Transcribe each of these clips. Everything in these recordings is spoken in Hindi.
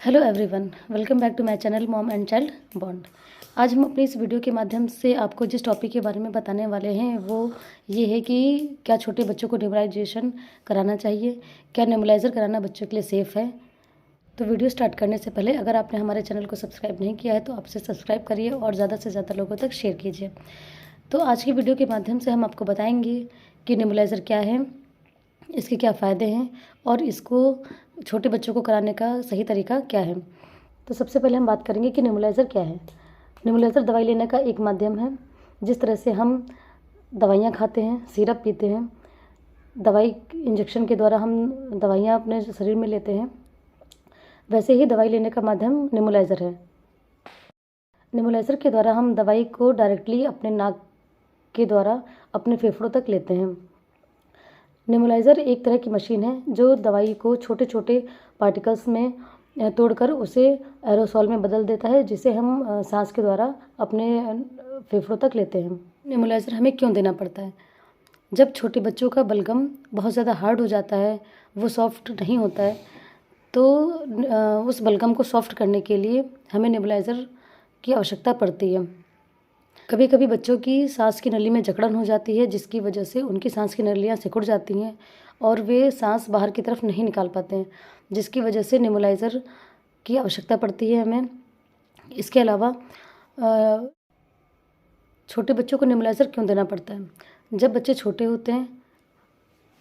Hello everyone, welcome back to my channel mom and child bond. आज हम अपनी इस वीडियो के माध्यम से आपको जिस टॉपिक के बारे में बताने वाले हैं वो ये है कि क्या छोटे बच्चों को नेबुलाइजेशन कराना चाहिए, क्या नेबुलाइज़र कराना बच्चों के लिए सेफ़ है। तो वीडियो स्टार्ट करने से पहले अगर आपने हमारे चैनल को सब्सक्राइब नहीं किया है तो आपसे सब्सक्राइब करिए और ज़्यादा से ज़्यादा लोगों तक शेयर कीजिए। तो आज की वीडियो के माध्यम से हम आपको बताएंगे कि नेबुलाइज़र क्या है, इसके क्या फ़ायदे हैं और इसको छोटे बच्चों को कराने का सही तरीका क्या है। तो सबसे पहले हम बात करेंगे कि नेबुलाइज़र क्या है। नेबुलाइज़र दवाई लेने का एक माध्यम है। जिस तरह से हम दवाइयाँ खाते हैं, सिरप पीते हैं, दवाई इंजेक्शन के द्वारा हम दवाइयाँ अपने शरीर में लेते हैं, वैसे ही दवाई लेने का माध्यम नेबुलाइज़र है। नेबुलाइज़र के द्वारा हम दवाई को डायरेक्टली अपने नाक के द्वारा अपने फेफड़ों तक लेते हैं। नेबुलाइज़र एक तरह की मशीन है जो दवाई को छोटे छोटे पार्टिकल्स में तोड़कर उसे एरोसॉल में बदल देता है, जिसे हम सांस के द्वारा अपने फेफड़ों तक लेते हैं। नेबुलाइज़र हमें क्यों देना पड़ता है? जब छोटे बच्चों का बलगम बहुत ज़्यादा हार्ड हो जाता है, वो सॉफ्ट नहीं होता है, तो उस बलगम को सॉफ्ट करने के लिए हमें नेबुलाइज़र की आवश्यकता पड़ती है। कभी कभी बच्चों की सांस की नली में जकड़न हो जाती है, जिसकी वजह से उनकी सांस की नलियाँ सिकुड़ जाती हैं और वे सांस बाहर की तरफ नहीं निकाल पाते हैं, जिसकी वजह से नेबुलाइज़र की आवश्यकता पड़ती है हमें। इसके अलावा छोटे बच्चों को नेबुलाइज़र क्यों देना पड़ता है? जब बच्चे छोटे होते हैं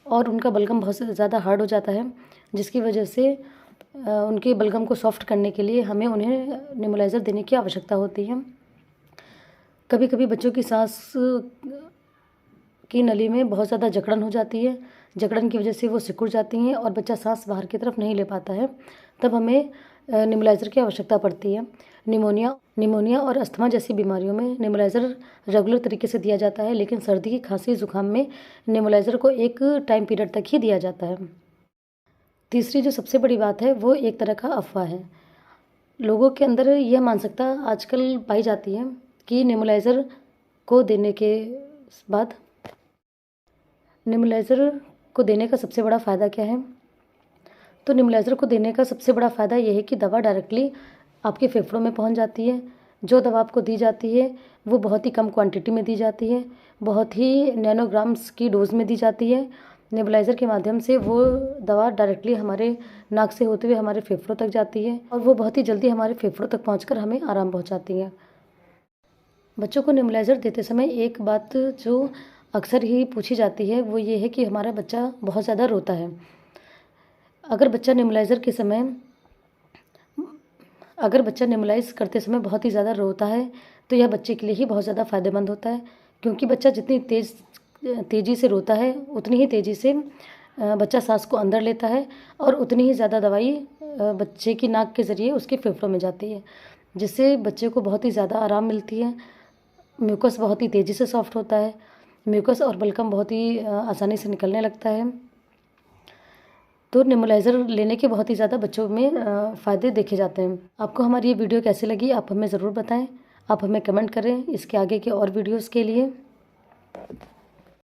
और उनका बलगम बहुत ज़्यादा हार्ड हो जाता है, जिसकी वजह से उनके बलगम को सॉफ्ट करने के लिए हमें उन्हें नेबुलाइज़र देने की आवश्यकता होती है। कभी कभी बच्चों की सांस की नली में बहुत ज़्यादा जकड़न हो जाती है, जकड़न की वजह से वो सिकुड़ जाती हैं और बच्चा सांस बाहर की तरफ नहीं ले पाता है, तब हमें नेबुलाइज़र की आवश्यकता पड़ती है। निमोनिया और अस्थमा जैसी बीमारियों में नेबुलाइज़र रेगुलर तरीके से दिया जाता है, लेकिन सर्दी, खांसी, ज़ुकाम में नेबुलाइज़र को एक टाइम पीरियड तक ही दिया जाता है। तीसरी जो सबसे बड़ी बात है वो एक तरह का अफवाह है। लोगों के अंदर यह मानसिकता आजकल पाई जाती है कि नेबुलाइज़र को देने के बाद नेबुलाइज़र को देने का सबसे बड़ा फ़ायदा क्या है? तो नेबुलाइज़र को देने का सबसे बड़ा फ़ायदा ये है कि दवा डायरेक्टली आपके फेफड़ों में पहुंच जाती है। जो दवा आपको दी जाती है वो बहुत ही कम क्वांटिटी में दी जाती है, बहुत ही नैनोग्राम्स की डोज में दी जाती है। नेबुलाइज़र के माध्यम से वो दवा डायरेक्टली हमारे नाक से होते हुए हमारे फेफड़ों तक जाती है और वो बहुत ही जल्दी हमारे फेफड़ों तक पहुँचकर हमें आराम पहुँचाती है। बच्चों को नेबुलाइज़र देते समय एक बात जो अक्सर ही पूछी जाती है वो ये है कि हमारा बच्चा बहुत ज़्यादा रोता है। अगर बच्चा नेबुलाइज़र के समय अगर बच्चा नेबुलाइज़ करते समय बहुत ही ज़्यादा रोता है तो यह बच्चे के लिए ही बहुत ज़्यादा फ़ायदेमंद होता है, क्योंकि बच्चा जितनी तेज़ी से रोता है उतनी ही तेज़ी से बच्चा सांस को अंदर लेता है और उतनी ही ज़्यादा दवाई बच्चे की नाक के ज़रिए उसके फेफड़ों में जाती है, जिससे बच्चे को बहुत ही ज़्यादा आराम मिलती है। म्यूकस बहुत ही तेज़ी से सॉफ्ट होता है, म्यूकस और बलगम बहुत ही आसानी से निकलने लगता है। तो नेबुलाइज़र लेने के बहुत ही ज़्यादा बच्चों में फ़ायदे देखे जाते हैं। आपको हमारी ये वीडियो कैसी लगी आप हमें ज़रूर बताएं। आप हमें कमेंट करें इसके आगे के और वीडियोज़ के लिए।